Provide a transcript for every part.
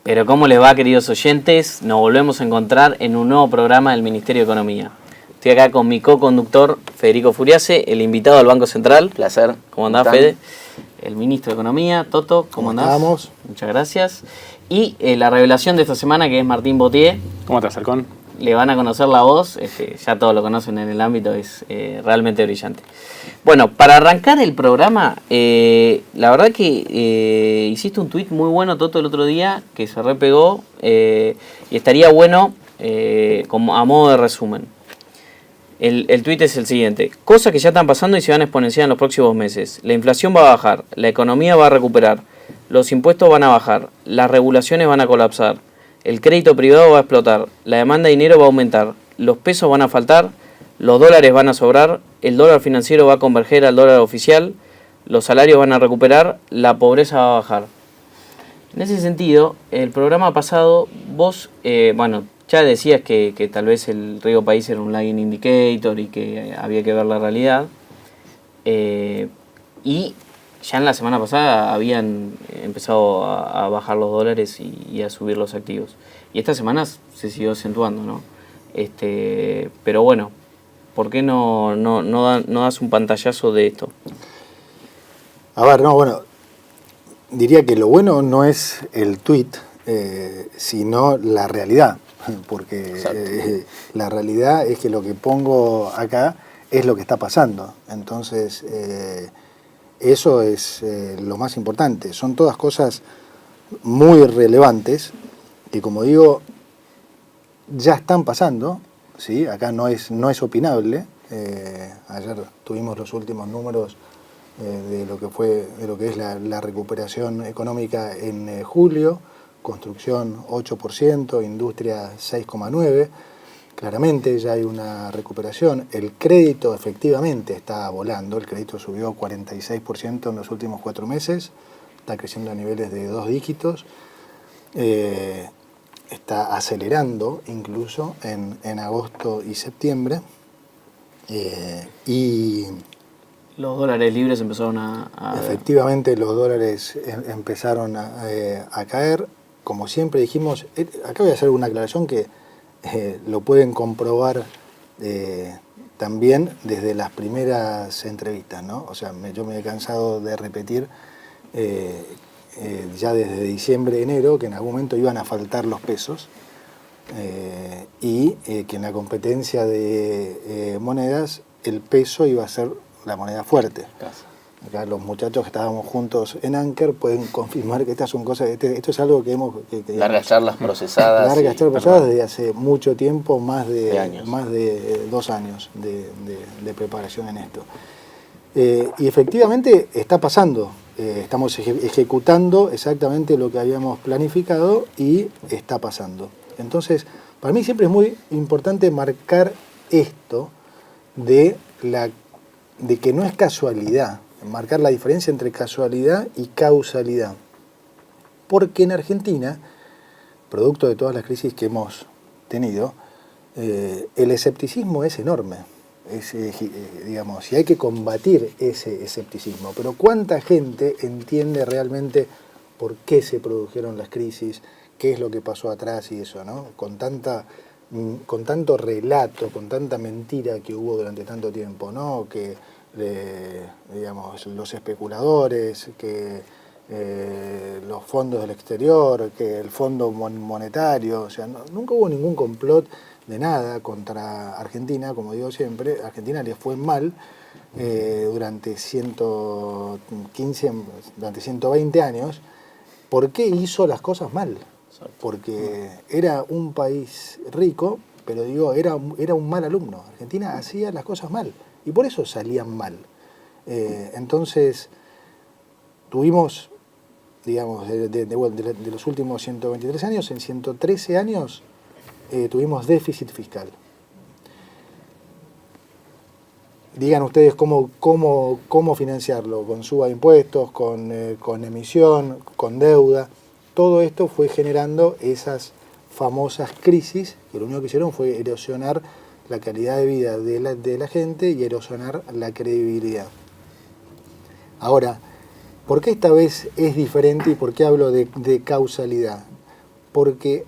Pero ¿cómo les va, queridos oyentes? Nos volvemos a encontrar en un nuevo programa del Ministerio de Economía. Estoy acá con mi co-conductor, Federico Furiase, el invitado del Banco Central. Placer. ¿Cómo andás, Fede? El ministro de Economía, Toto. ¿Cómo andás? Estamos. Muchas gracias. Y la revelación de esta semana, que es Martín Botier. ¿Cómo estás, Halcón? Le van a conocer la voz, ya todos lo conocen en el ámbito, es realmente brillante. Bueno, para arrancar el programa, la verdad que hiciste un tuit muy bueno, Toto, el otro día, que se repegó, y estaría bueno como a modo de resumen. El tuit es el siguiente: cosas que ya están pasando y se van a exponenciar en los próximos meses. La inflación va a bajar, la economía va a recuperar, los impuestos van a bajar, las regulaciones van a colapsar, el crédito privado va a explotar, la demanda de dinero va a aumentar, los pesos van a faltar, los dólares van a sobrar, el dólar financiero va a converger al dólar oficial, los salarios van a recuperar, la pobreza va a bajar. En ese sentido, el programa pasado vos, ya decías que tal vez el riesgo país era un lagging indicator y que había que ver la realidad. Y ya en la semana pasada habían empezado a bajar los dólares y a subir los activos. Y esta semana se siguió acentuando, ¿no? Pero bueno, ¿por qué no das un pantallazo de esto? A ver, diría que lo bueno no es el tuit, sino la realidad. Porque la realidad es que lo que pongo acá es lo que está pasando. Entonces, eso es lo más importante. Son todas cosas muy relevantes que, como digo, ya están pasando, ¿sí? Acá no es opinable. Ayer tuvimos los últimos números de lo que es la recuperación económica en julio. Construcción 8%, industria 6,9%. Claramente ya hay una recuperación. El crédito efectivamente está volando. El crédito subió 46% en los últimos 4 meses. Está creciendo a niveles de 2 dígitos. Está acelerando incluso en agosto y septiembre. Y los dólares libres empezaron a efectivamente los dólares empezaron a caer. Como siempre dijimos, acá voy a hacer una aclaración que lo pueden comprobar también desde las primeras entrevistas, ¿no? O sea, yo me he cansado de repetir ya desde diciembre, enero, que en algún momento iban a faltar los pesos y que en la competencia de monedas el peso iba a ser la moneda fuerte. Casi. Acá los muchachos que estábamos juntos en Anker pueden confirmar que estas son cosas, esto es algo que hemos... largas charlas procesadas. Largas charlas procesadas desde hace mucho tiempo, más de años. Más de 2 años de preparación en esto. Y efectivamente está pasando, estamos ejecutando exactamente lo que habíamos planificado y está pasando. Entonces, para mí siempre es muy importante marcar esto de que no es casualidad, marcar la diferencia entre casualidad y causalidad. Porque en Argentina, producto de todas las crisis que hemos tenido, el escepticismo es enorme. Y hay que combatir ese escepticismo. Pero ¿cuánta gente entiende realmente por qué se produjeron las crisis, qué es lo que pasó atrás y eso, ¿no? Con tanto relato, con tanta mentira que hubo durante tanto tiempo, ¿no? Que los especuladores, que los fondos del exterior, que el Fondo Monetario, o sea, nunca hubo ningún complot de nada contra Argentina. Como digo siempre, a Argentina le fue mal durante 120 años. ¿Por qué hizo las cosas mal? Porque era un país rico, pero era un mal alumno. Argentina hacía las cosas mal y por eso salían mal. Entonces tuvimos, de los últimos 123 años, en 113 años tuvimos déficit fiscal. Digan ustedes cómo financiarlo, con suba de impuestos, con emisión, con deuda. Todo esto fue generando esas famosas crisis que lo único que hicieron fue erosionar la calidad de vida de la gente y erosionar la credibilidad. Ahora, ¿por qué esta vez es diferente y por qué hablo de causalidad? porque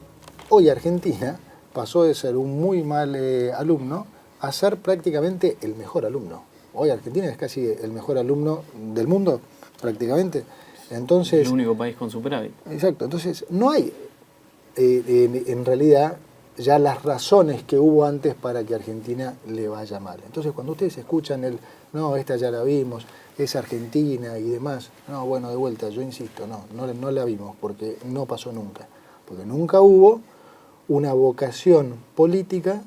hoy Argentina pasó de ser un muy mal alumno a ser prácticamente el mejor alumno. Hoy Argentina es casi el mejor alumno del mundo, prácticamente. Entonces, el único país con superávit. Exacto, entonces no hay en realidad ya las razones que hubo antes para que Argentina le vaya mal. Entonces cuando ustedes escuchan no, esta ya la vimos, es Argentina y demás, no, bueno, de vuelta, yo insisto, no la vimos porque no pasó nunca. Porque nunca hubo una vocación política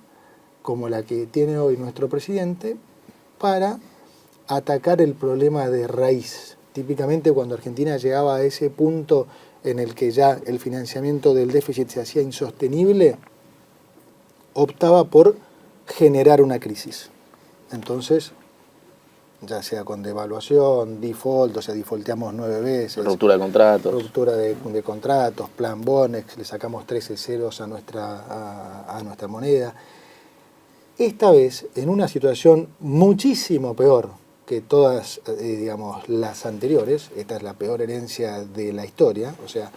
como la que tiene hoy nuestro presidente para atacar el problema de raíz. Típicamente cuando Argentina llegaba a ese punto en el que ya el financiamiento del déficit se hacía insostenible, optaba por generar una crisis. Entonces, ya sea con devaluación, default, o sea, defaulteamos 9 veces. Ruptura de contratos. Ruptura de contratos, plan Bonex, le sacamos 13 ceros a nuestra moneda. Esta vez, en una situación muchísimo peor que todas, digamos, las anteriores, esta es la peor herencia de la historia, o sea,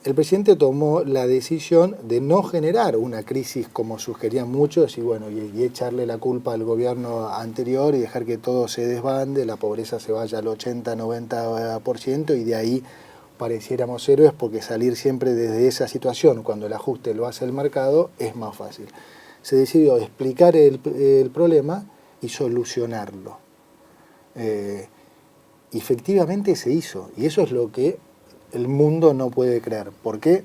el presidente tomó la decisión de no generar una crisis como sugerían muchos y echarle la culpa al gobierno anterior y dejar que todo se desbande, la pobreza se vaya al 80-90% y de ahí pareciéramos héroes porque salir siempre desde esa situación cuando el ajuste lo hace el mercado es más fácil. Se decidió explicar el problema y solucionarlo. Efectivamente se hizo y eso es lo que el mundo no puede creer. ¿Por qué?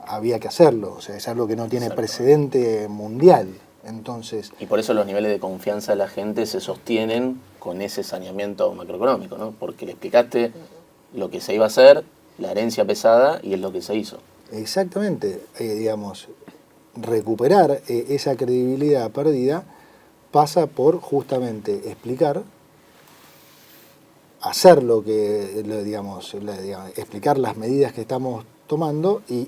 Había que hacerlo, o sea, es algo que no tiene precedente mundial. Entonces, y por eso los niveles de confianza de la gente se sostienen con ese saneamiento macroeconómico, ¿no? Porque le explicaste lo que se iba a hacer, la herencia pesada, y es lo que se hizo. Exactamente, digamos, recuperar esa credibilidad perdida pasa por justamente explicar, hacer explicar las medidas que estamos tomando y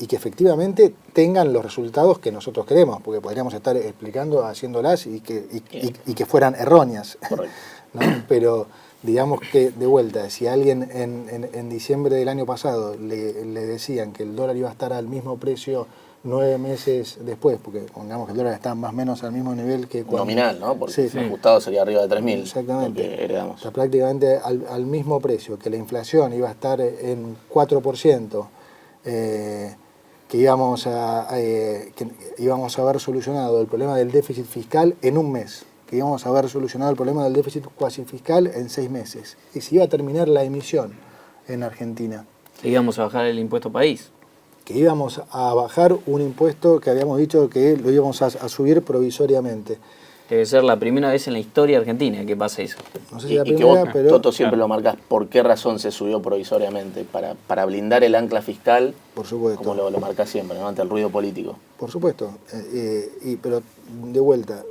que efectivamente tengan los resultados que nosotros queremos, porque podríamos estar explicando, haciéndolas y que fueran erróneas. Correcto. ¿No? Pero digamos que, de vuelta, si a alguien en diciembre del año pasado le decían que el dólar iba a estar al mismo precio 9 meses después, porque pongamos que el dólar está más o menos al mismo nivel que cuando... Nominal, ¿no? Porque sí, ajustado sería arriba de 3.000. Exactamente. Lo que heredamos. Está prácticamente al mismo precio, que la inflación iba a estar en 4%, que íbamos a haber solucionado el problema del déficit fiscal en un mes, que íbamos a haber solucionado el problema del déficit cuasi fiscal en 6 meses, y se iba a terminar la emisión en Argentina. Que íbamos a bajar el impuesto país. Que íbamos a bajar un impuesto que habíamos dicho que lo íbamos a subir provisoriamente. Debe ser la primera vez en la historia argentina que pasa eso. No sé si la y que primera, vos, pero... Toto, siempre lo marcas, ¿por qué razón se subió provisoriamente? Para blindar el ancla fiscal, Por supuesto. como lo marcas siempre, ¿no? Ante el ruido político. Por supuesto, pero de vuelta,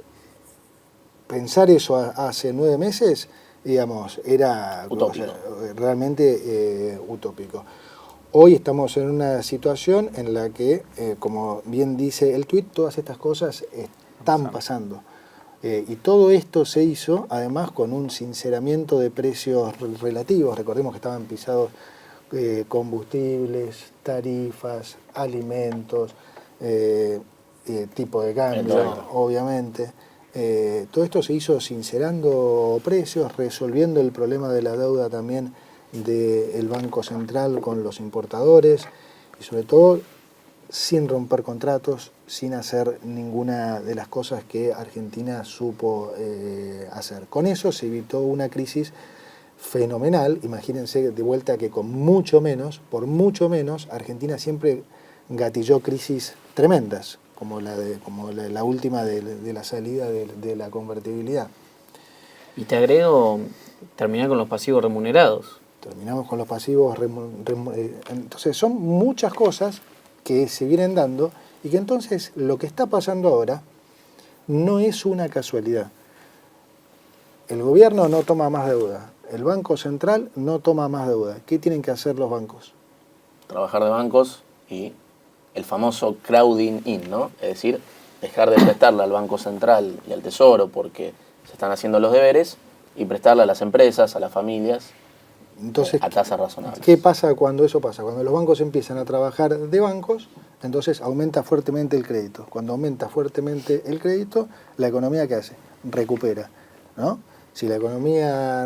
pensar eso hace 9 meses, digamos, era utópico. Realmente utópico. Hoy estamos en una situación en la que, como bien dice el tuit, todas estas cosas están pasando. Y todo esto se hizo, además, con un sinceramiento de precios relativos. Recordemos que estaban pisados combustibles, tarifas, alimentos, tipo de cambio, obviamente. Todo esto se hizo sincerando precios, resolviendo el problema de la deuda también del Banco Central con los importadores y sobre todo sin romper contratos, sin hacer ninguna de las cosas que Argentina supo hacer. Con eso se evitó una crisis fenomenal. Imagínense de vuelta que con mucho menos, por mucho menos, Argentina siempre gatilló crisis tremendas, como la última de la salida de la convertibilidad. Y te agrego, terminar con los pasivos remunerados. Terminamos con los pasivos, entonces son muchas cosas que se vienen dando y que entonces lo que está pasando ahora no es una casualidad. El gobierno no toma más deuda, el Banco Central no toma más deuda. ¿Qué tienen que hacer los bancos? Trabajar de bancos y el famoso crowding in, ¿no? Es decir, dejar de prestarle al Banco Central y al Tesoro porque se están haciendo los deberes y prestarle a las empresas, a las familias. Entonces, a tasas razonables. ¿qué pasa cuando eso pasa? Cuando los bancos empiezan a trabajar de bancos, entonces aumenta fuertemente el crédito. Cuando aumenta fuertemente el crédito, la economía ¿qué hace? Recupera, ¿no? Si la economía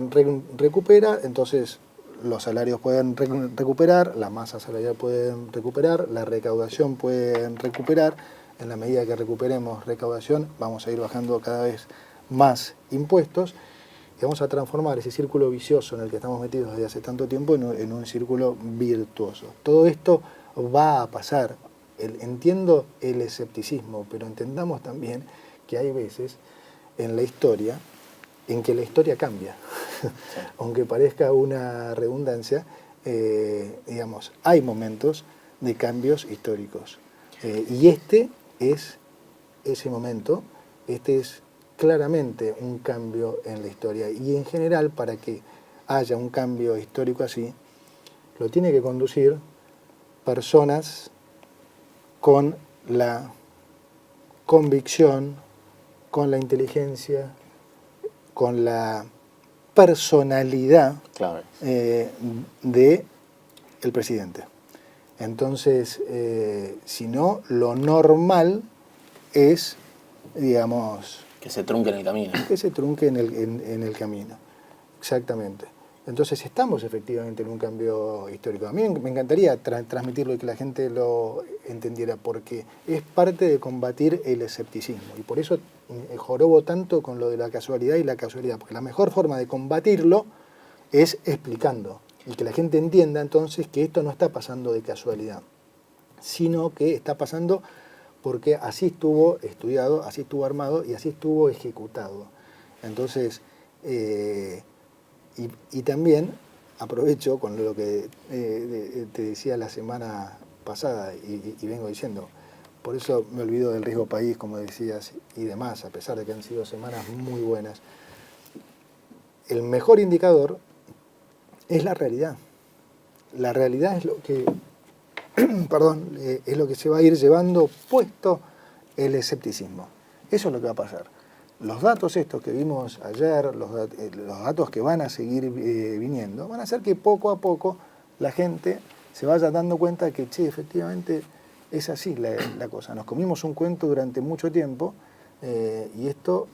recupera, entonces los salarios pueden recuperar, la masa salarial puede recuperar, la recaudación puede recuperar. En la medida que recuperemos recaudación, vamos a ir bajando cada vez más impuestos y vamos a transformar ese círculo vicioso en el que estamos metidos desde hace tanto tiempo en un círculo virtuoso. Todo esto va a pasar. Entiendo el escepticismo, pero entendamos también que hay veces en la historia en que la historia cambia. Sí. Aunque parezca una redundancia, digamos, hay momentos de cambios históricos. Y este es ese momento, este es claramente un cambio en la historia. Y en general, para que haya un cambio histórico así, lo tiene que conducir personas con la convicción, con la inteligencia, con la personalidad de el presidente. Entonces, si no, lo normal es, digamos... que se trunque en el camino. Que se trunque en el camino, exactamente. Entonces estamos efectivamente en un cambio histórico. A mí me encantaría transmitirlo y que la gente lo entendiera, porque es parte de combatir el escepticismo. Y por eso jorobo tanto con lo de la casualidad y la casualidad, porque la mejor forma de combatirlo es explicando. Y que la gente entienda entonces que esto no está pasando de casualidad, sino que está pasando porque así estuvo estudiado, así estuvo armado y así estuvo ejecutado. Entonces... Y también aprovecho con lo que te decía la semana pasada y vengo diciendo, por eso me olvido del riesgo país, como decías, y demás, a pesar de que han sido semanas muy buenas. El mejor indicador es la realidad. La realidad es lo que, perdón, es lo que se va a ir llevando puesto el escepticismo. Eso es lo que va a pasar. Los datos estos que vimos ayer, los datos que van a seguir viniendo, van a hacer que poco a poco la gente se vaya dando cuenta que, che, efectivamente es así la cosa. Nos comimos un cuento durante mucho tiempo y esto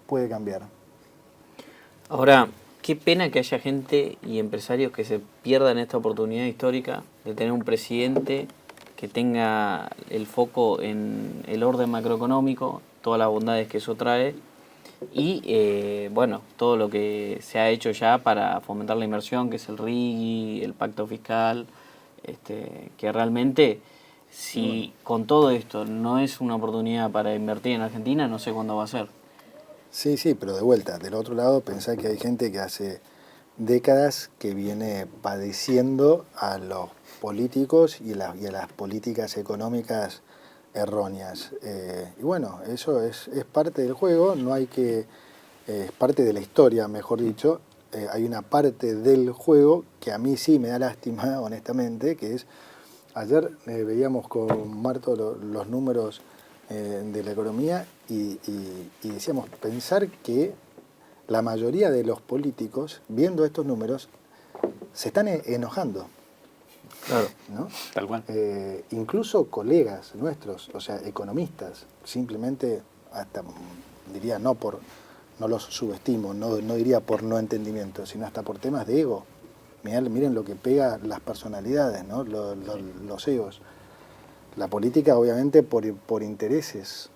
puede cambiar. Ahora, qué pena que haya gente y empresarios que se pierdan esta oportunidad histórica de tener un presidente que tenga el foco en el orden macroeconómico, todas las bondades que eso trae y bueno, todo lo que se ha hecho ya para fomentar la inversión, que es el RIGI, el pacto fiscal, que realmente si con todo esto no es una oportunidad para invertir en Argentina, no sé cuándo va a ser. Sí, pero de vuelta, del otro lado pensá que hay gente que hace décadas que viene padeciendo a los políticos y a las políticas económicas erróneas. Y bueno, eso es parte del juego, no hay que, es parte de la historia, mejor dicho. Hay una parte del juego que a mí sí me da lástima, honestamente, que es, ayer veíamos con Marto los números de la economía y decíamos, pensar que la mayoría de los políticos, viendo estos números, se están enojando. Claro, ¿no? Tal cual. Incluso colegas nuestros, o sea, economistas, simplemente, hasta diría, no los subestimo, no diría por no entendimiento, sino hasta por temas de ego. Miren lo que pega las personalidades, ¿no? Los egos. La política, obviamente, por intereses,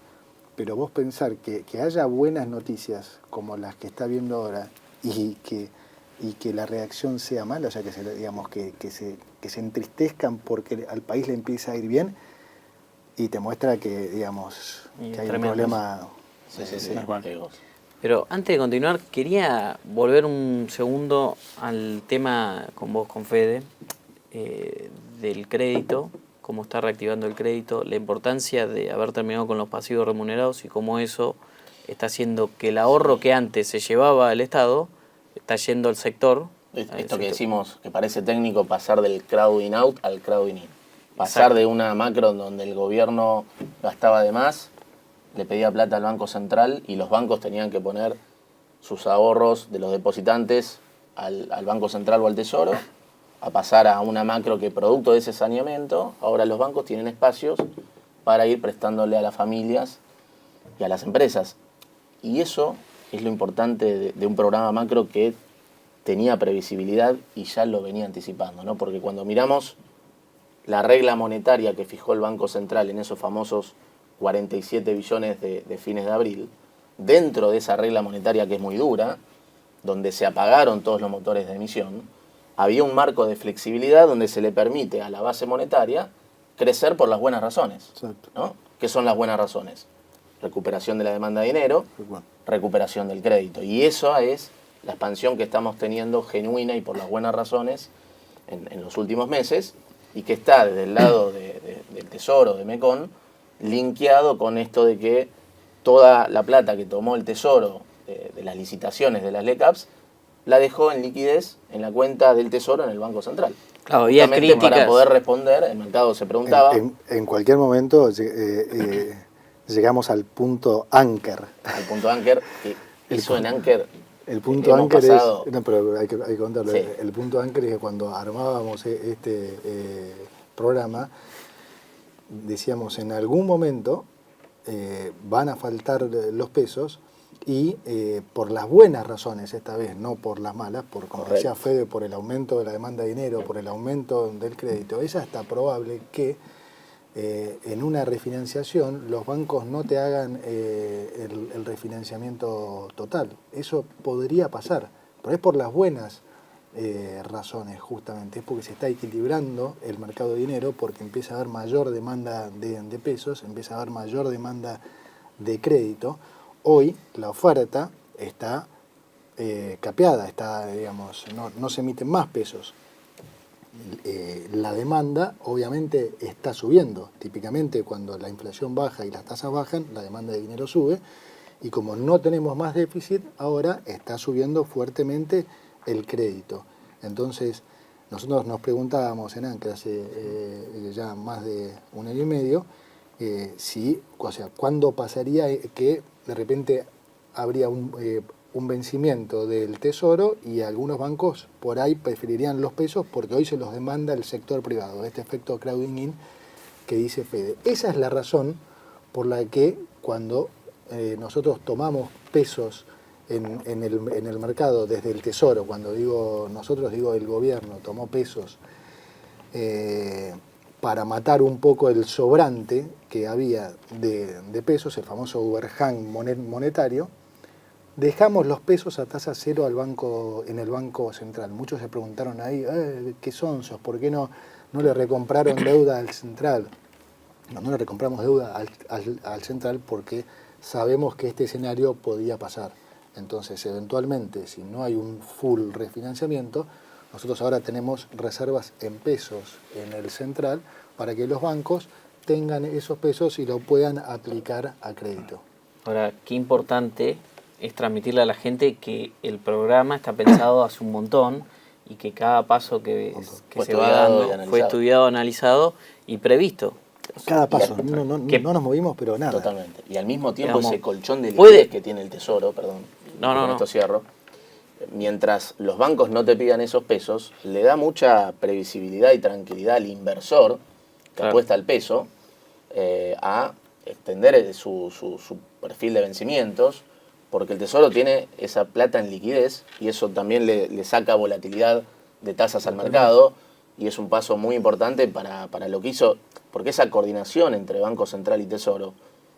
pero vos pensar que haya buenas noticias como las que está viendo ahora y que la reacción sea mala, o sea, que se entristezcan porque al país le empieza a ir bien y te muestra que, digamos, que hay un problema. Sí. Pero antes de continuar, quería volver un segundo al tema con vos, con Fede, del crédito, cómo está reactivando el crédito, la importancia de haber terminado con los pasivos remunerados y cómo eso está haciendo que el ahorro que antes se llevaba al Estado está yendo al sector. Esto que decimos, que parece técnico, pasar del crowding out al crowding in. Pasar de una macro donde el gobierno gastaba de más, le pedía plata al Banco Central y los bancos tenían que poner sus ahorros de los depositantes al Banco Central o al Tesoro, a pasar a una macro que producto de ese saneamiento, ahora los bancos tienen espacios para ir prestándole a las familias y a las empresas. Y eso es lo importante de un programa macro que tenía previsibilidad y ya lo venía anticipando, ¿no? Porque cuando miramos la regla monetaria que fijó el Banco Central en esos famosos 47 billones de fines de abril, dentro de esa regla monetaria que es muy dura, donde se apagaron todos los motores de emisión, había un marco de flexibilidad donde se le permite a la base monetaria crecer por las buenas razones. Exacto. ¿No? ¿Qué son las buenas razones? Recuperación de la demanda de dinero, recuperación del crédito. Y eso es la expansión que estamos teniendo genuina y por las buenas razones en los últimos meses, y que está desde el lado del Tesoro, de Mecon, linkeado con esto de que toda la plata que tomó el Tesoro de las licitaciones de las LECAPs la dejó en liquidez en la cuenta del Tesoro en el Banco Central. Claro, había justamente críticas. Para poder responder, el mercado se preguntaba... En cualquier momento llegamos al punto Anker. Al punto Anker, que eso en Anker... El punto hemos Anker pasado... es... No, pero hay que contarlo. Sí. El punto Anker es que cuando armábamos este programa, decíamos, en algún momento van a faltar los pesos y por las buenas razones esta vez, no por las malas, por, como decía Fede, por el aumento de la demanda de dinero, por el aumento del crédito, es hasta probable que en una refinanciación los bancos no te hagan el refinanciamiento total. Eso podría pasar, pero es por las buenas razones justamente, es porque se está equilibrando el mercado de dinero, porque empieza a haber mayor demanda de pesos, empieza a haber mayor demanda de crédito. Hoy la oferta está capeada, está, digamos, no se emiten más pesos. La demanda obviamente está subiendo. Típicamente cuando la inflación baja y las tasas bajan, la demanda de dinero sube, y como no tenemos más déficit, ahora está subiendo fuertemente el crédito. Entonces nosotros nos preguntábamos en Anker hace ya más de un año y medio, ¿cuándo pasaría que de repente habría un vencimiento del Tesoro y algunos bancos por ahí preferirían los pesos porque hoy se los demanda el sector privado? Este efecto crowding in que dice Fede. Esa es la razón por la que cuando nosotros tomamos pesos en el mercado desde el Tesoro, cuando digo nosotros, digo el gobierno tomó pesos para matar un poco el sobrante que había de pesos, el famoso overhang monetario, dejamos los pesos a tasa cero en el Banco Central. Muchos se preguntaron ahí, ¿qué sonsos? ¿Por qué no le recompraron deuda al Central? No le recompramos deuda al Central porque sabemos que este escenario podía pasar. Entonces, eventualmente, si no hay un full refinanciamiento, nosotros ahora tenemos reservas en pesos en el Central para que los bancos tengan esos pesos y lo puedan aplicar a crédito. Ahora, qué importante es transmitirle a la gente que el programa está pensado hace un montón y que cada paso que se va dando fue estudiado, analizado y previsto. Cada paso, no nos movimos, pero nada. Totalmente. Y al mismo tiempo, digamos, ese colchón de liquidez que tiene el Tesoro, con esto cierro, mientras los bancos no te pidan esos pesos, le da mucha previsibilidad y tranquilidad al inversor que apuesta al peso a extender su perfil de vencimientos, porque el Tesoro tiene esa plata en liquidez y eso también le saca volatilidad de tasas al mercado, y es un paso muy importante para lo que hizo, porque esa coordinación entre Banco Central y Tesoro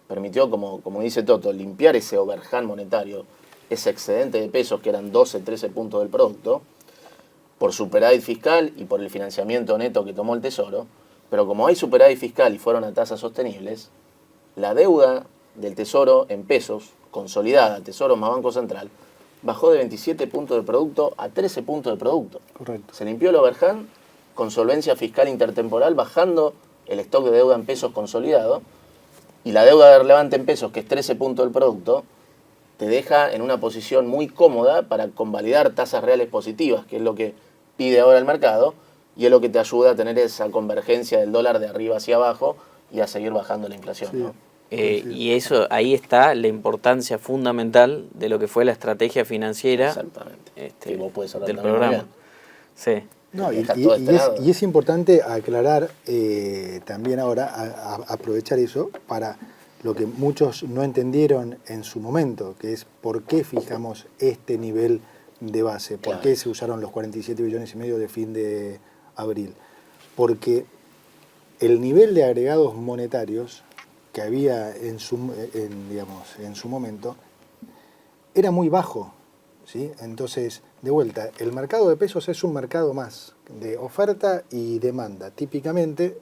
permitió, como dice Toto, limpiar ese overhang monetario, ese excedente de pesos que eran 12, 13 puntos del producto, por superávit fiscal y por el financiamiento neto que tomó el Tesoro. Pero como hay superávit fiscal y fueron a tasas sostenibles, la deuda del Tesoro en pesos, consolidada, Tesoro más Banco Central, bajó de 27 puntos de producto a 13 puntos de producto. Correcto. Se limpió el overhang con solvencia fiscal intertemporal, bajando el stock de deuda en pesos consolidado, y la deuda relevante en pesos, que es 13 puntos del producto, te deja en una posición muy cómoda para convalidar tasas reales positivas, que es lo que pide ahora el mercado, y es lo que te ayuda a tener esa convergencia del dólar de arriba hacia abajo y a seguir bajando la inflación. Sí. ¿No? Y eso, ahí está la importancia fundamental de lo que fue la estrategia financiera que vos podés hablar del programa. Sí. No, y es importante aclarar también ahora, aprovechar eso para lo que muchos no entendieron en su momento, que es por qué fijamos este nivel de base, por qué se usaron los 47 billones y medio de fin de abril. Porque el nivel de agregados monetarios que había en su momento era muy bajo, ¿sí? Entonces, de vuelta, el mercado de pesos es un mercado más de oferta y demanda. Típicamente,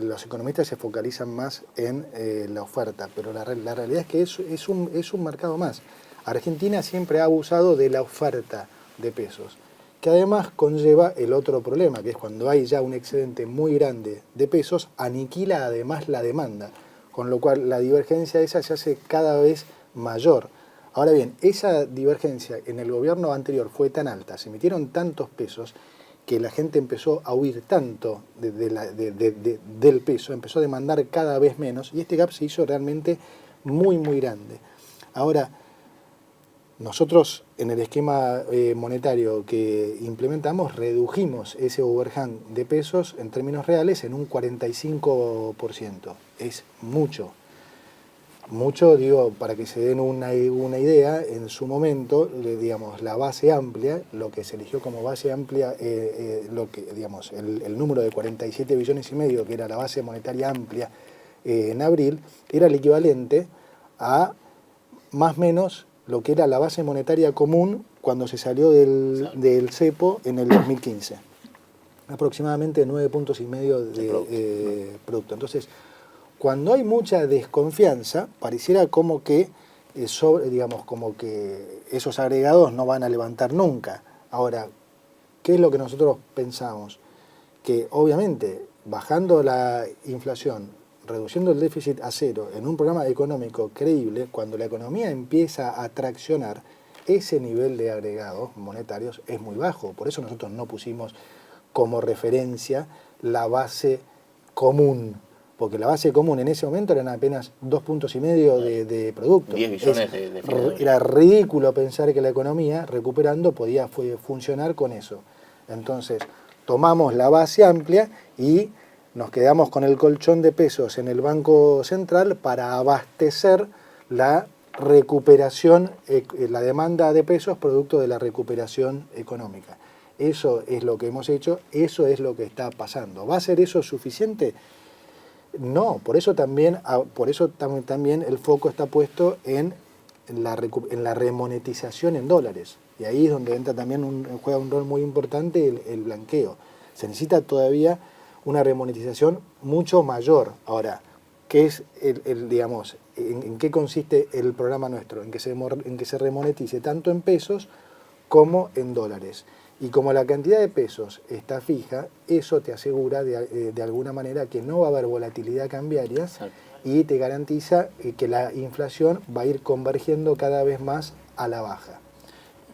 los economistas se focalizan más en la oferta, pero la realidad es que es un mercado más. Argentina siempre ha abusado de la oferta de pesos, que además conlleva el otro problema, que es cuando hay ya un excedente muy grande de pesos, aniquila además la demanda, con lo cual la divergencia esa se hace cada vez mayor. Ahora bien, esa divergencia en el gobierno anterior fue tan alta, se emitieron tantos pesos, que la gente empezó a huir tanto del peso, empezó a demandar cada vez menos, y este gap se hizo realmente muy, muy grande. Ahora, nosotros en el esquema monetario que implementamos redujimos ese overhang de pesos en términos reales en un 45%. Es mucho. Mucho, digo, para que se den una idea, en su momento, digamos, la base amplia, lo que se eligió como base amplia, el número de 47 billones y medio, que era la base monetaria amplia en abril, era el equivalente a más o menos lo que era la base monetaria común cuando se salió del cepo en el 2015. Aproximadamente 9,5 puntos de producto. Entonces, cuando hay mucha desconfianza, pareciera como que esos agregados no van a levantar nunca. Ahora, ¿qué es lo que nosotros pensamos? Que obviamente, bajando la inflación, reduciendo el déficit a cero, en un programa económico creíble, cuando la economía empieza a traccionar, ese nivel de agregados monetarios es muy bajo. Por eso nosotros no pusimos como referencia la base común, porque la base común en ese momento eran apenas 2,5 puntos de producto. 10 billones de era ridículo pensar que la economía, recuperando, podía funcionar con eso. Entonces, tomamos la base amplia y nos quedamos con el colchón de pesos en el Banco Central para abastecer la recuperación, la demanda de pesos producto de la recuperación económica. Eso es lo que hemos hecho, eso es lo que está pasando. ¿Va a ser eso suficiente? No, por eso también el foco está puesto en la remonetización en dólares. Y ahí es donde entra también juega un rol muy importante el blanqueo. Se necesita todavía una remonetización mucho mayor. Ahora, ¿qué es en qué consiste el programa nuestro? En que se remonetice tanto en pesos como en dólares. Y como la cantidad de pesos está fija, eso te asegura de alguna manera que no va a haber volatilidad cambiaria. Exacto. Y te garantiza que la inflación va a ir convergiendo cada vez más a la baja.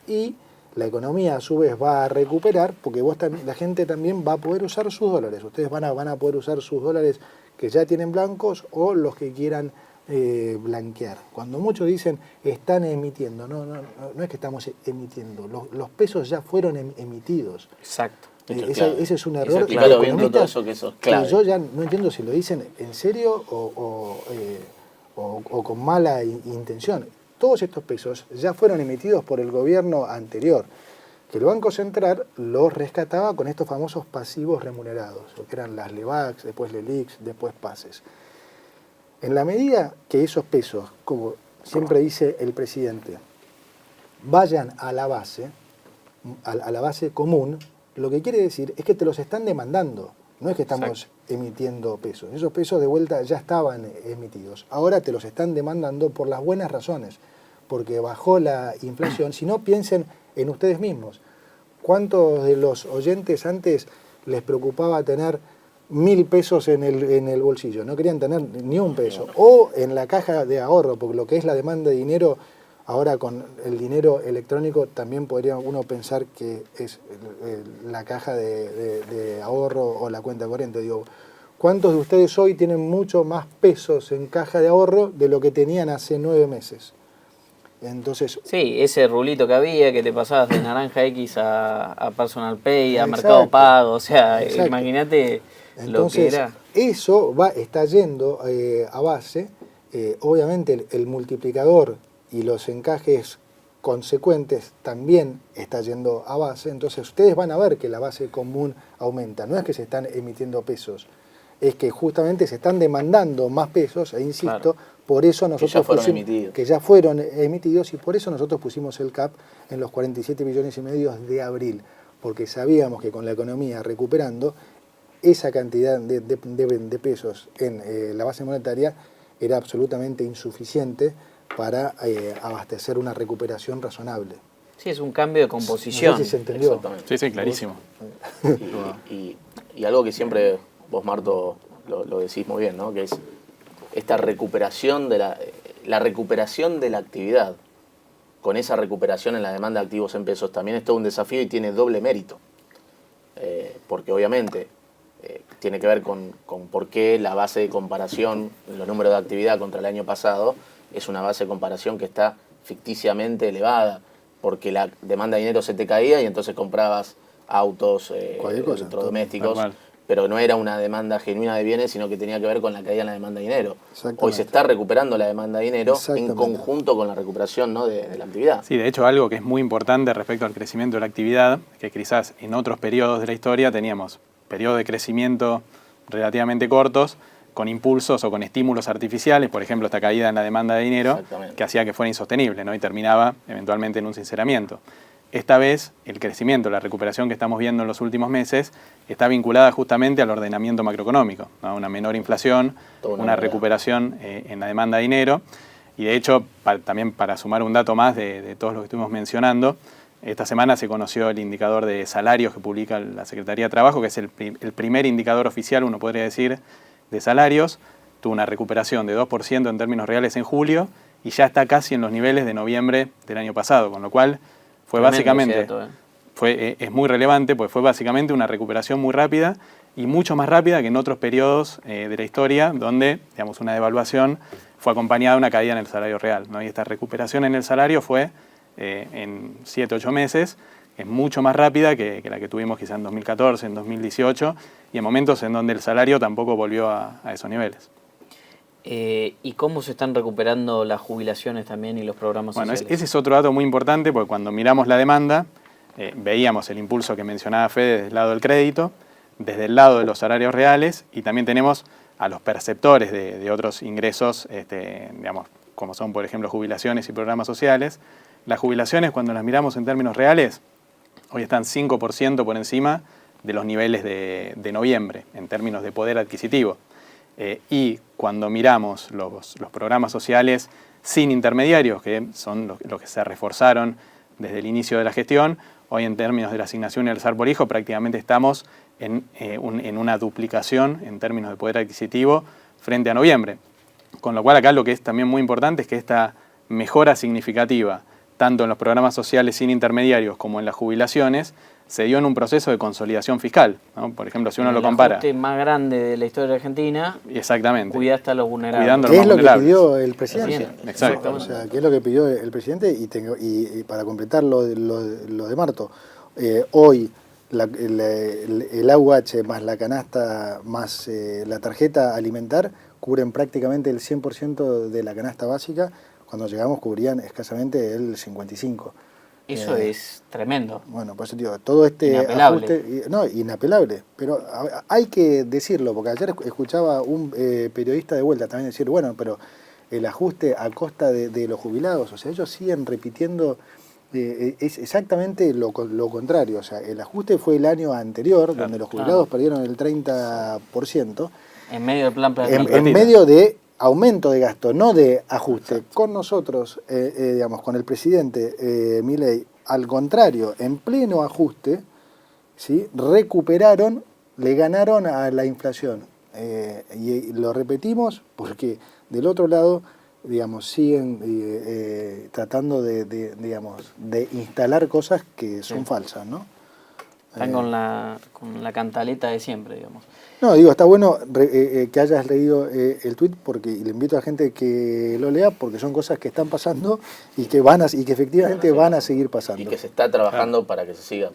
Y la economía a su vez va a recuperar porque la gente también va a poder usar sus dólares. Ustedes van a poder usar sus dólares que ya tienen blancos o los que quieran blanquear. Cuando muchos dicen están emitiendo, no es que estamos emitiendo, los pesos ya fueron emitidos. Exacto. Ese es un error. Claro, viendo todo eso que eso es clave. Yo ya no entiendo si lo dicen en serio o con mala intención. Todos estos pesos ya fueron emitidos por el gobierno anterior, que el Banco Central los rescataba con estos famosos pasivos remunerados, lo que eran las LEVAX, después LELIX, después PASES. En la medida que esos pesos, como siempre dice el presidente, vayan a la base común, lo que quiere decir es que te los están demandando, no es que estamos emitiendo pesos. Esos pesos de vuelta ya estaban emitidos, ahora te los están demandando por las buenas razones, porque bajó la inflación. Si no, piensen en ustedes mismos. ¿Cuántos de los oyentes antes les preocupaba tener 1.000 pesos en el bolsillo? No querían tener ni un peso. O en la caja de ahorro, porque lo que es la demanda de dinero, ahora con el dinero electrónico también podría uno pensar que es la caja de ahorro o la cuenta corriente. Digo, ¿cuántos de ustedes hoy tienen mucho más pesos en caja de ahorro de lo que tenían hace 9 meses? Entonces, sí, ese rulito que había, que te pasabas de Naranja X a Personal Pay, a exacto, Mercado Pago, o sea, exacto. Imagínate lo que era. Eso está yendo a base, obviamente el multiplicador y los encajes consecuentes también está yendo a base, entonces ustedes van a ver que la base común aumenta, no es que se están emitiendo pesos, es que justamente se están demandando más pesos, e insisto, claro, por eso nosotros que ya fueron emitidos y por eso nosotros pusimos el CAP en los 47 millones y medio de abril, porque sabíamos que con la economía recuperando, esa cantidad de pesos en la base monetaria era absolutamente insuficiente para abastecer una recuperación razonable. Sí, es un cambio de composición. No sé si se entendió. Exactamente. Sí, clarísimo. Y algo que siempre vos, Marto, lo decís muy bien, ¿no? Que es esta recuperación de la recuperación de la actividad. Con esa recuperación en la demanda de activos en pesos también es todo un desafío y tiene doble mérito. Porque obviamente tiene que ver con por qué la base de comparación, los números de actividad contra el año pasado, es una base de comparación que está ficticiamente elevada, porque la demanda de dinero se te caía y entonces comprabas autos, electrodomésticos, pero no era una demanda genuina de bienes, sino que tenía que ver con la caída en la demanda de dinero. Hoy se está recuperando la demanda de dinero en conjunto con la recuperación, ¿no?, de la actividad. Sí, de hecho algo que es muy importante respecto al crecimiento de la actividad, que quizás en otros periodos de la historia teníamos periodos de crecimiento relativamente cortos, con impulsos o con estímulos artificiales, por ejemplo esta caída en la demanda de dinero, que hacía que fuera insostenible, ¿no?, y terminaba eventualmente en un sinceramiento. Esta vez el crecimiento, la recuperación que estamos viendo en los últimos meses está vinculada justamente al ordenamiento macroeconómico, ¿no?, una menor inflación, una recuperación en la demanda de dinero, y de hecho también para sumar un dato más de todos los que estuvimos mencionando, esta semana se conoció el indicador de salarios que publica la Secretaría de Trabajo, que es el primer indicador oficial, uno podría decir, de salarios. Tuvo una recuperación de 2% en términos reales en julio y ya está casi en los niveles de noviembre del año pasado, con lo cual fue básicamente, es muy relevante, pues fue básicamente una recuperación muy rápida y mucho más rápida que en otros periodos de la historia, donde, digamos, una devaluación fue acompañada de una caída en el salario real, ¿no? Y esta recuperación en el salario fue en 7 u 8 meses, es mucho más rápida que la que tuvimos quizá en 2014, en 2018, y en momentos en donde el salario tampoco volvió a esos niveles. ¿Y cómo se están recuperando las jubilaciones también y los programas sociales? Bueno, ese es otro dato muy importante, porque cuando miramos la demanda, veíamos el impulso que mencionaba Fede desde el lado del crédito, desde el lado de los salarios reales, y también tenemos a los perceptores de otros ingresos, digamos, como son, por ejemplo, jubilaciones y programas sociales. Las jubilaciones, cuando las miramos en términos reales, hoy están 5% por encima de los niveles de noviembre, en términos de poder adquisitivo. Y cuando miramos los programas sociales sin intermediarios, que son los que se reforzaron desde el inicio de la gestión, hoy en términos de la asignación universal por hijo prácticamente estamos en una duplicación en términos de poder adquisitivo frente a noviembre. Con lo cual acá lo que es también muy importante es que esta mejora significativa, tanto en los programas sociales sin intermediarios como en las jubilaciones, se dio en un proceso de consolidación fiscal, ¿no? Por ejemplo, si uno lo compara... El ajuste más grande de la historia de Argentina. Exactamente. Cuida hasta los vulnerables. Cuidando ¿Qué los es más lo que pidió el presidente? Exacto. O sea, ¿qué es lo que pidió el presidente? Y para completar lo de Marto, hoy el AUH más la canasta más la tarjeta alimentar cubren prácticamente el 100% de la canasta básica. Cuando llegamos cubrían escasamente el 55%. Eso es tremendo. Bueno, por eso digo, todo este inapelable. ajuste, no, inapelable, pero hay que decirlo, porque ayer escuchaba un periodista de vuelta también decir, bueno, pero el ajuste a costa de los jubilados, o sea, ellos siguen repitiendo, es exactamente lo contrario, o sea, el ajuste fue el año anterior, donde los jubilados perdieron el 30%. En medio del plan en medio de aumento de gasto, no de ajuste. Con nosotros, digamos, con el presidente Milei, al contrario, en pleno ajuste, ¿sí?, recuperaron, le ganaron a la inflación. Y lo repetimos porque del otro lado, digamos, siguen tratando digamos, de instalar cosas que son falsas, ¿no? Están con la cantaleta de siempre, digamos. No, digo, está bueno que hayas leído el tuit, porque y le invito a la gente que lo lea, porque son cosas que están pasando y que efectivamente van a seguir pasando. Y que se está trabajando para que se siga.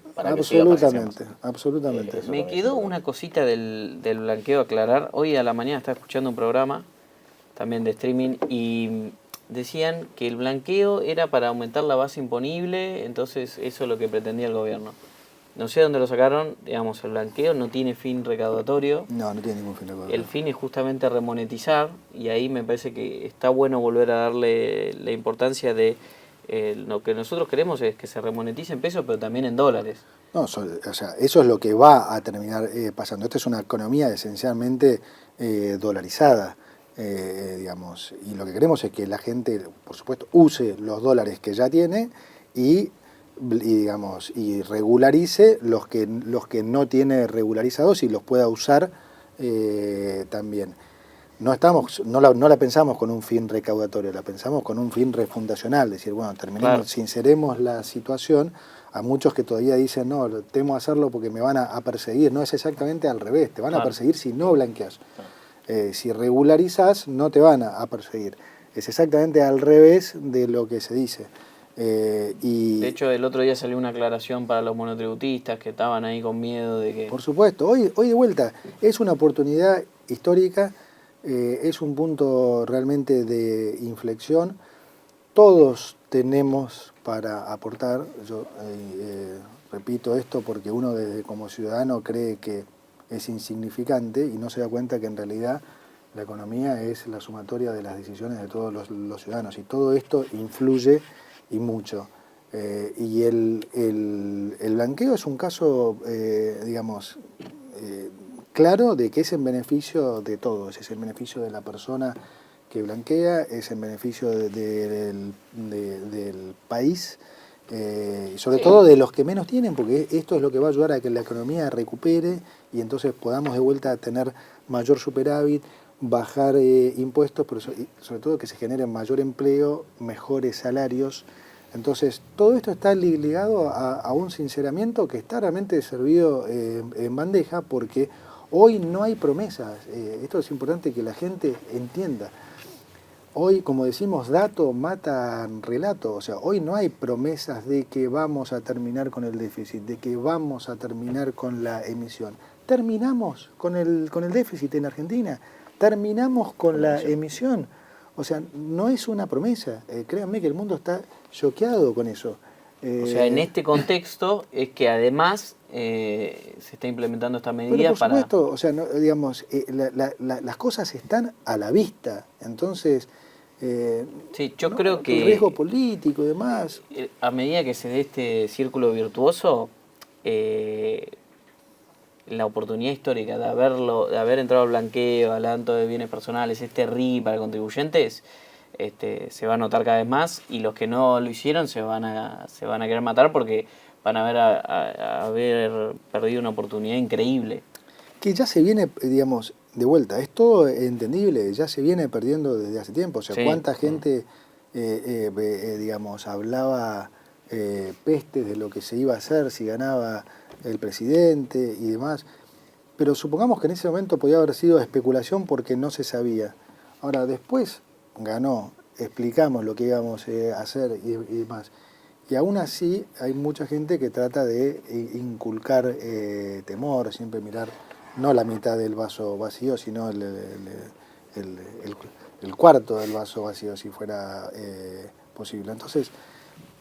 Absolutamente. Me quedó una cosita del blanqueo a aclarar. Hoy a la mañana estaba escuchando un programa también de streaming y decían que el blanqueo era para aumentar la base imponible, entonces eso es lo que pretendía el gobierno. No sé dónde lo sacaron, digamos, el blanqueo no tiene fin recaudatorio. No tiene ningún fin recaudatorio. El fin es justamente remonetizar, y ahí me parece que está bueno volver a darle la importancia de lo que nosotros queremos es que se remonetice en pesos, pero también en dólares. No, o sea, eso es lo que va a terminar pasando. Esta es una economía esencialmente dolarizada, digamos, y lo que queremos es que la gente, por supuesto, use los dólares que ya tiene y regularice los que no tiene regularizados y los pueda usar también. No la pensamos con un fin recaudatorio, la pensamos con un fin refundacional, es decir, bueno, sinceremos la situación. A muchos que todavía dicen, no, temo hacerlo porque me van a perseguir. No, es exactamente al revés, te van a perseguir si no blanqueas. Si regularizas, no te van a perseguir. Es exactamente al revés de lo que se dice. De hecho, el otro día salió una aclaración para los monotributistas que estaban ahí con miedo de que... Por supuesto, hoy de vuelta es una oportunidad histórica, es un punto realmente de inflexión. Todos tenemos para aportar. Yo repito esto porque uno como ciudadano cree que es insignificante y no se da cuenta que en realidad la economía es la sumatoria de las decisiones de todos los ciudadanos y todo esto influye y mucho. Y el blanqueo es un caso, claro de que es en beneficio de todos, es en beneficio de la persona que blanquea, es en beneficio del país, sobre todo de los que menos tienen, porque esto es lo que va a ayudar a que la economía recupere y entonces podamos de vuelta tener mayor superávit, bajar impuestos, pero sobre todo que se genere mayor empleo, mejores salarios. Entonces, todo esto está ligado a un sinceramiento que está realmente servido en bandeja, porque hoy no hay promesas. Esto es importante que la gente entienda. Hoy, como decimos, dato mata relato. O sea, hoy no hay promesas de que vamos a terminar con el déficit, de que vamos a terminar con la emisión. Terminamos con el déficit en Argentina, terminamos con la emisión. O sea, no es una promesa. Créanme que el mundo está choqueado con eso. O sea, en este contexto es que además se está implementando esta medida por supuesto, o sea, las cosas están a la vista. Entonces, sí, yo creo que el riesgo político y demás. A medida que se dé este círculo virtuoso, la oportunidad histórica de haber entrado al blanqueo, al adelanto de bienes personales, este RI para contribuyentes, se va a notar cada vez más, y los que no lo hicieron se van a querer matar porque van a haber perdido una oportunidad increíble. Que ya se viene, digamos, de vuelta, es todo entendible, ya se viene perdiendo desde hace tiempo. O sea, sí. ¿Cuánta gente, hablaba pestes de lo que se iba a hacer si ganaba el presidente y demás? Pero supongamos que en ese momento podía haber sido especulación porque no se sabía. Ahora, después ganó, explicamos lo que íbamos a hacer y demás. Y aún así hay mucha gente que trata de inculcar temor, siempre mirar no la mitad del vaso vacío, sino el cuarto del vaso vacío, si fuera posible. Entonces,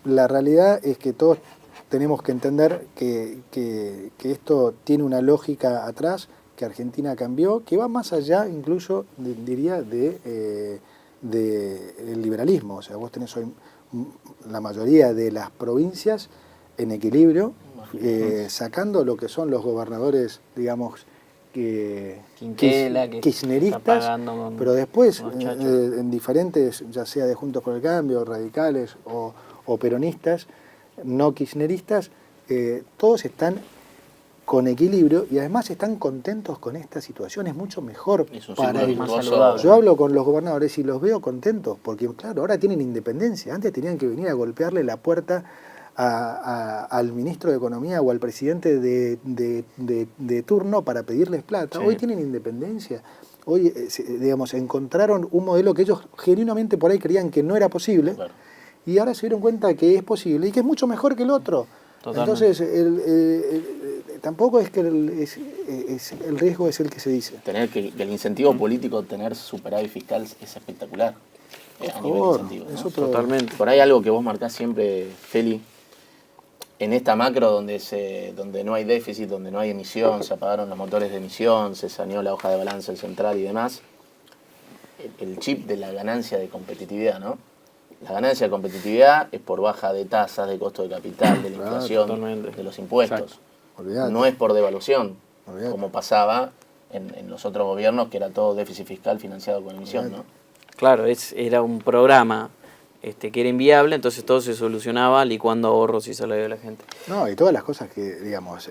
la realidad es que todos tenemos que entender que esto tiene una lógica atrás, que Argentina cambió, que va más allá incluso, diría, del liberalismo. O sea, vos tenés hoy la mayoría de las provincias en equilibrio, sacando lo que son los gobernadores, digamos, kirchneristas, pero después en diferentes, ya sea de Juntos por el Cambio, radicales o peronistas, no kirchneristas, todos están con equilibrio y además están contentos con esta situación. Es mucho mejor para ellos. Yo hablo con los gobernadores y los veo contentos porque, claro, ahora tienen independencia. Antes tenían que venir a golpearle la puerta al ministro de Economía o al presidente de turno para pedirles plata. Sí. Hoy tienen independencia. Hoy, digamos, encontraron un modelo que ellos genuinamente por ahí creían que no era posible, claro. Y ahora se dieron cuenta que es posible y que es mucho mejor que el otro. Totalmente. Entonces, tampoco es que el riesgo es el que se dice. Tener que el incentivo político, tener superávit fiscal es espectacular. A nivel incentivo, ¿no? Eso totalmente. Por ahí algo que vos marcás siempre, Feli, en esta macro donde no hay déficit, donde no hay emisión, se apagaron los motores de emisión, se saneó la hoja de balance central y demás, el chip de la ganancia de competitividad, ¿no? La ganancia de competitividad es por baja de tasas, de costo de capital, de la inflación, totalmente. De los impuestos. No es por devaluación, como pasaba en los otros gobiernos, que era todo déficit fiscal financiado con emisión, ¿no? Claro, era un programa que era inviable, entonces todo se solucionaba licuando ahorros y salario de la gente. No, y todas las cosas que, digamos,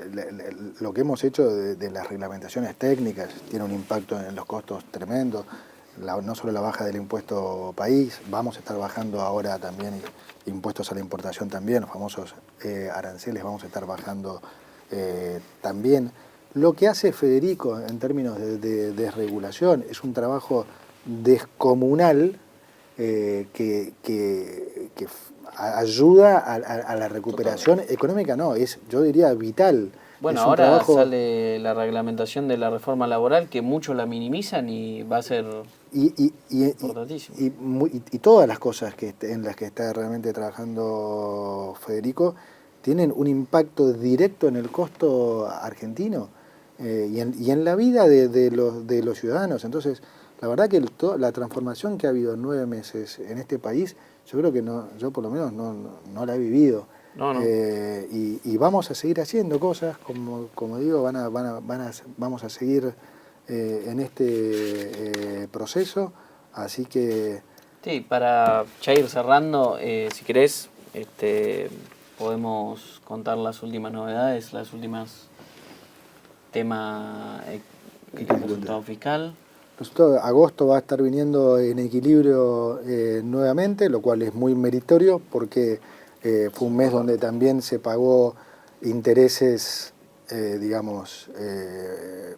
lo que hemos hecho de las reglamentaciones técnicas tiene un impacto en los costos tremendo. No solo la baja del impuesto país, vamos a estar bajando ahora también impuestos a la importación también, los famosos aranceles vamos a estar bajando también. Lo que hace Federico en términos de desregulación es un trabajo descomunal que ayuda a la recuperación económica, no, es, yo diría, vital. Bueno, ahora sale la reglamentación de la reforma laboral, que muchos la minimizan y va a ser importantísimo. Y todas las cosas en las que está realmente trabajando Federico tienen un impacto directo en el costo argentino y en la vida de los ciudadanos. Entonces, la verdad que la transformación que ha habido en 9 meses en este país, yo creo que yo por lo menos no la he vivido. No. Y vamos a seguir haciendo cosas, como digo, vamos a seguir en este proceso, así que... Sí, para ya ir cerrando, si querés, podemos contar las últimas novedades, las últimas temas del resultado fiscal. Agosto va a estar viniendo en equilibrio nuevamente, lo cual es muy meritorio porque fue un mes donde también se pagó intereses, digamos,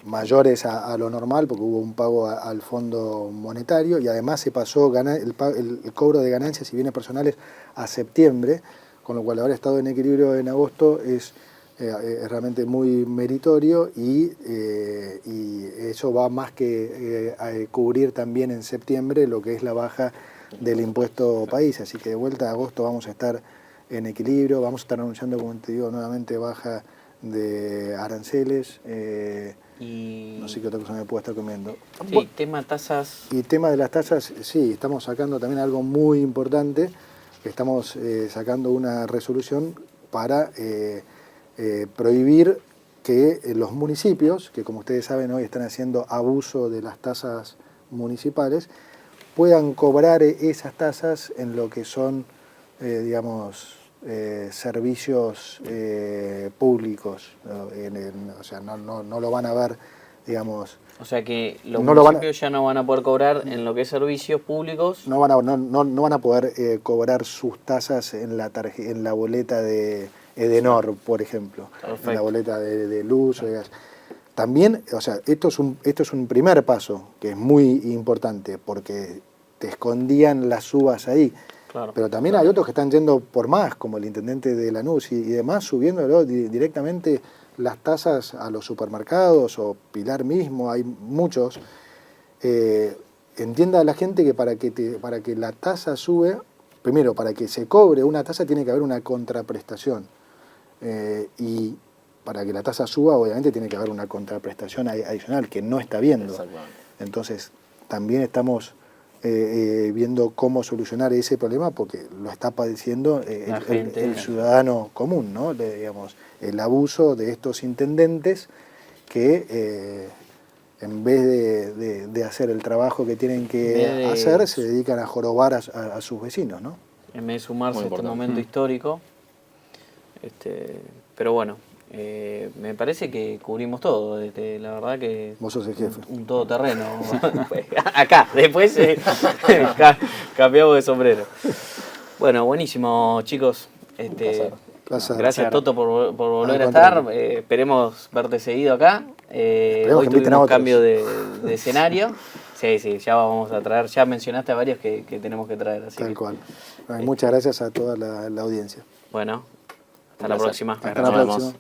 mayores a lo normal, porque hubo un pago al Fondo Monetario y además se pasó el cobro de ganancias y bienes personales a septiembre, con lo cual haber estado en equilibrio en agosto es realmente muy meritorio y eso va más que a cubrir también en septiembre lo que es la baja del impuesto país. Así que de vuelta a agosto vamos a estar en equilibrio, vamos a estar anunciando, como te digo, nuevamente baja de aranceles. No sé qué otra cosa me puedo estar comiendo. Sí, tema tasas. Y tema de las tasas, sí, estamos sacando también algo muy importante. Estamos sacando una resolución para prohibir que los municipios, que como ustedes saben hoy están haciendo abuso de las tasas municipales, puedan cobrar esas tasas en lo que son, digamos, servicios públicos. O sea, no lo van a ver, digamos... O sea que los municipios ya no van a poder cobrar en lo que es servicios públicos. No van a poder cobrar sus tasas en la boleta de Edenor, por ejemplo. Perfecto. En la boleta de luz o de gas. También, o sea, esto es un primer paso que es muy importante porque te escondían las uvas ahí. Claro, pero también hay otros que están yendo por más, como el intendente de Lanús y demás, subiéndolo directamente las tasas a los supermercados o Pilar mismo, hay muchos. Entienda la gente que para que la tasa sube, primero, para que se cobre una tasa tiene que haber una contraprestación. Y para que la tasa suba, obviamente, tiene que haber una contraprestación adicional que no está viendo. Entonces, también estamos viendo cómo solucionar ese problema porque lo está padeciendo el ciudadano común, ¿no? Digamos, el abuso de estos intendentes que en vez de hacer el trabajo que tienen que hacer, se dedican a jorobar a sus vecinos, ¿no? En vez de sumarse a este momento histórico. Pero bueno, me parece que cubrimos todo. La verdad que vos sos el jefe. Un todoterreno. Acá, después cambiamos de sombrero. Bueno, buenísimo, chicos. Gracias Toto por volver a estar. Esperemos verte seguido acá. Hoy tuvimos cambio de escenario. Sí, ya vamos a traer. Ya mencionaste a varios que tenemos que traer. Así Tal cual. Muchas gracias a toda la audiencia. Bueno, hasta la próxima. Hasta la próxima.